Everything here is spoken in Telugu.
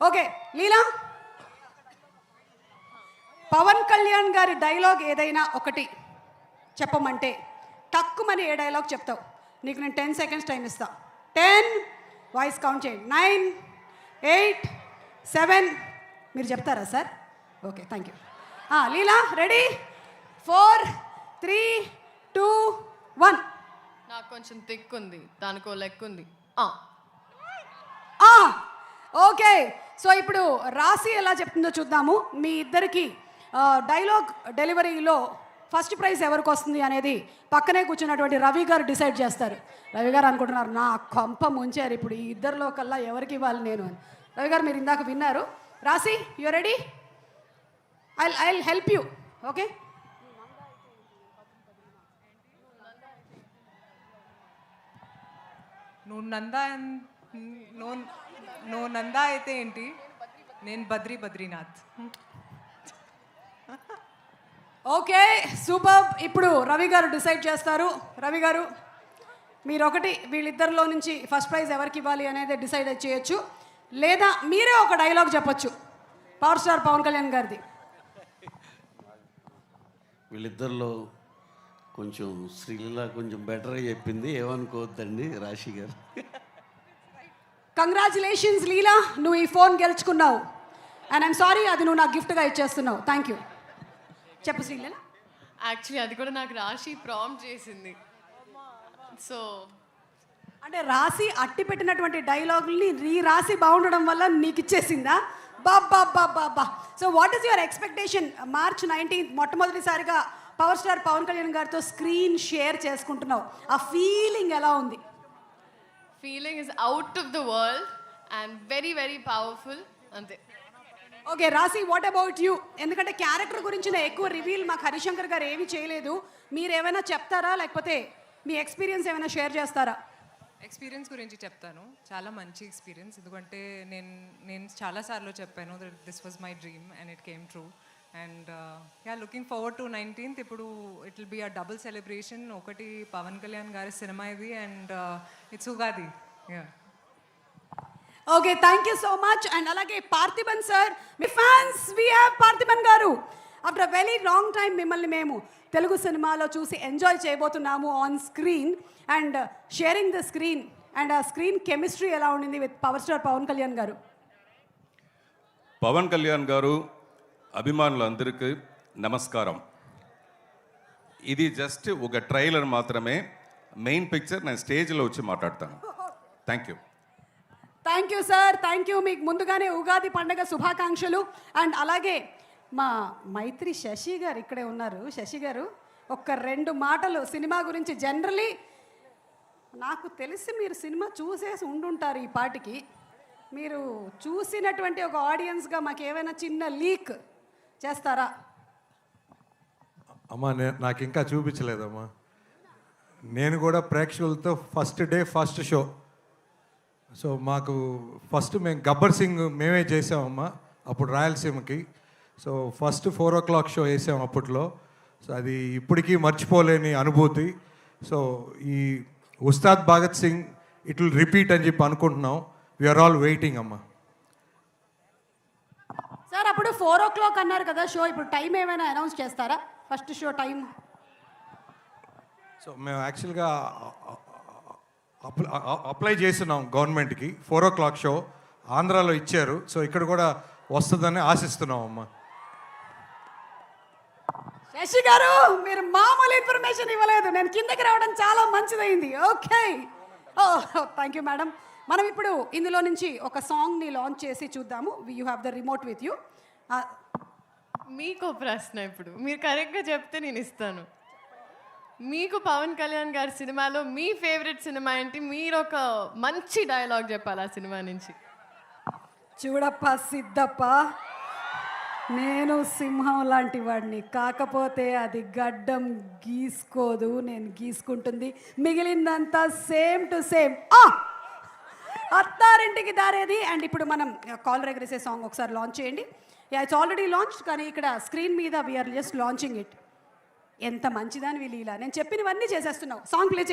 ఓకే లీలా, పవన్ కళ్యాణ్ గారి డైలాగ్ ఏదైనా ఒకటి చెప్పమంటే తక్కువని ఏ డైలాగ్ చెప్తావు? నీకు నేను 10 సెకండ్స్ టైం ఇస్తా. 10, వాయిస్ కౌంట్ చేయండి. 9, 8, 7. మీరు చెప్తారా sir? Okay, thank you. Leela ready? 4, 3, 2, 1. నాకు కొంచెం థిక్ ఉంది, దానికో లెక్క ఉంది. ఓకే, సో ఇప్పుడు రాశి ఎలా చెప్తుందో చూద్దాము. మీ ఇద్దరికి డైలాగ్ డెలివరీలో ఫస్ట్ ప్రైజ్ ఎవరికి వస్తుంది అనేది పక్కనే కూర్చున్నటువంటి రవి గారు డిసైడ్ చేస్తారు. రవి గారు అనుకుంటున్నారు నా కొంప ముంచారు ఇప్పుడు ఈ ఇద్దరిలో కల్లా ఎవరికి ఇవ్వాలి నేను అని. రవి గారు మీరు ఇందాక విన్నారు. రాశి you ready? I help you. Okay, నువ్వు నందా అయితే ఏంటి, నేను బద్రీనాథ్. Okay super. ఇప్పుడు రవి గారు డిసైడ్ చేస్తారు. రవి గారు మీరు ఒకటి వీళ్ళిద్దరిలో నుంచి ఫస్ట్ ప్రైజ్ ఎవరికి ఇవ్వాలి అనేది డిసైడ్ చేయొచ్చు, లేదా మీరే ఒక డైలాగ్ చెప్పొచ్చు పవర్ స్టార్ పవన్ కళ్యాణ్ గారిది. వీళ్ళిద్దరిలో కొంచెం శ్రీలీల కొంచెం బెటర్గా చెప్పింది, ఏమనుకోవద్దండి రాశి గారు. కంగ్రాచులేషన్స్ లీలా, నువ్వు ఈ ఫోన్ గెలుచుకున్నావు. అండ్ ఐమ్ సారీ, అది నువ్వు నాకు గిఫ్ట్గా ఇచ్చేస్తున్నావు. Thank you. చెప్పు శ్రీలీల. యాక్చువల్లీ అది కూడా నాకు రాశి ప్రాంప్ట్ చేసింది. సో అంటే రాశి అట్టి పెట్టినటువంటి డైలాగుల్ని ఈ రాశి బాగుండడం వల్ల నీకు ఇచ్చేసిందా? బాబా. So what is your expectation? March 19th మొట్టమొదటిసారిగా పవర్ స్టార్ పవన్ కళ్యాణ్ గారితో స్క్రీన్ షేర్ చేసుకుంటున్నావు. ఆ ఫీలింగ్ ఎలా ఉంది? Feeling is out of the world and very very powerful. అంతే. ఓకే రాశి, వాట్ అబౌట్ యూ? ఎందుకంటే క్యారెక్టర్ గురించిన ఎక్కువ రివీల్ మాకు హరిశంకర్ గారు ఏమీ చేయలేదు. మీరు ఏమైనా చెప్తారా, లేకపోతే మీ ఎక్స్పీరియన్స్ ఏమైనా షేర్ చేస్తారా? ఎక్స్పీరియన్స్ గురించి చెప్తాను. చాలా మంచి ఎక్స్పీరియన్స్, ఎందుకంటే నేను చాలాసార్లు చెప్పాను this was my dream and it came true. And looking forward to 19th. ఇప్పుడు it will be a double celebration. ఒకటి పవన్ కళ్యాణ్ గారి సినిమా ఇది, and it's Ugadi. Okay, thank you so much. And అలాగే పార్థిబన్ సార్, మీ ఫ్యాన్స్, వి హ్యావ్ పార్థిబన్ గారు. After a very long time మిమ్మల్ని మేము తెలుగు సినిమాలో చూసి ఎంజాయ్ చేయబోతున్నాము on screen and sharing the screen. And ఆ స్క్రీన్ కెమిస్ట్రీ ఎలా ఉండింది with power star Pawan Kalyan garu? Pawan Kalyan గారు అభిమానులందరికీ నమస్కారం. ఇది జస్ట్ ఒక ట్రైలర్ మాత్రమే. మెయిన్ పిక్చర్ నేను స్టేజ్లో వచ్చి మాట్లాడతాను. Thank you. Thank you sir, thank you. మీకు ముందుగానే ఉగాది పండుగ శుభాకాంక్షలు. అండ్ అలాగే మా మైత్రి శశి గారు ఇక్కడే ఉన్నారు. శశి గారు ఒక్క 2 మాటలు సినిమా గురించి. జనరలీ నాకు తెలిసి మీరు సినిమా చూసేసి ఉండుంటారు ఈ పాటికి. మీరు చూసినటువంటి ఒక ఆడియన్స్గా మాకు ఏమైనా చిన్న లీక్ చేస్తారా? అమ్మా నాకు ఇంకా చూపించలేదమ్మా. నేను కూడా ప్రేక్షకులతో first day first show. So మాకు ఫస్ట్ మేము గబ్బర్ సింగ్ మేమే చేసామమ్మా అప్పుడు రాయలసీమకి. సో ఫస్ట్ 4 o'clock షో వేసాం అప్పట్లో. సో అది ఇప్పటికీ మర్చిపోలేని అనుభూతి. సో ఈ Ustaad Bhagat Singh it will repeat అని చెప్పి అనుకుంటున్నాం. వీఆర్ ఆల్ వెయిటింగ్ అమ్మా. సార్ అప్పుడు 4 o'clock అన్నారు కదా షో, ఇప్పుడు టైం ఏమైనా అనౌన్స్ చేస్తారా? First show time. సో మేము యాక్చువల్గా అప్లై చేస్తున్నాం గవర్నమెంట్కి. 4 o'clock షో ఆంధ్రాలో ఇచ్చారు. సో ఇక్కడ కూడా వస్తుందని ఆశిస్తున్నాం అమ్మా. శశి గారు మీరు మామూలు ఇన్ఫర్మేషన్ ఇవ్వలేదు. నేను కిందకి రావడం చాలా మంచిదైంది. Okay, thank you madam. మనం ఇప్పుడు ఇందులో నుంచి ఒక సాంగ్ని లాంచ్ చేసి చూద్దాము. You have the remote with you. మీకు ప్రశ్న, ఇప్పుడు మీరు కరెక్ట్గా చెప్తే నేను ఇస్తాను. మీకు పవన్ కళ్యాణ్ గారి సినిమాలో మీ ఫేవరెట్ సినిమా ఏంటి? మీరు ఒక మంచి డైలాగ్ చెప్పాలి ఆ సినిమా నుంచి. చూడప్ప సిద్ధప్ప, నేను సింహం లాంటి వాడిని, కాకపోతే అది గడ్డం గీసుకోదు, నేను గీసుకుంటుంది. మిగిలిందంతా same to same. Attarintiki Daredi. And ఇప్పుడు మనం కాలర్ ఎగరేసే సాంగ్ ఒకసారి లాంచ్ చేయండి. ఇట్స్ ఆల్రెడీ లాంచ్, కానీ ఇక్కడ స్క్రీన్ మీద వీఆర్ జస్ట్ లాంచింగ్ ఇట్. ఎంత మంచిదాని వీళ్ళు ఇలా నేను చెప్పినవన్నీ చేసేస్తున్నావు. Song play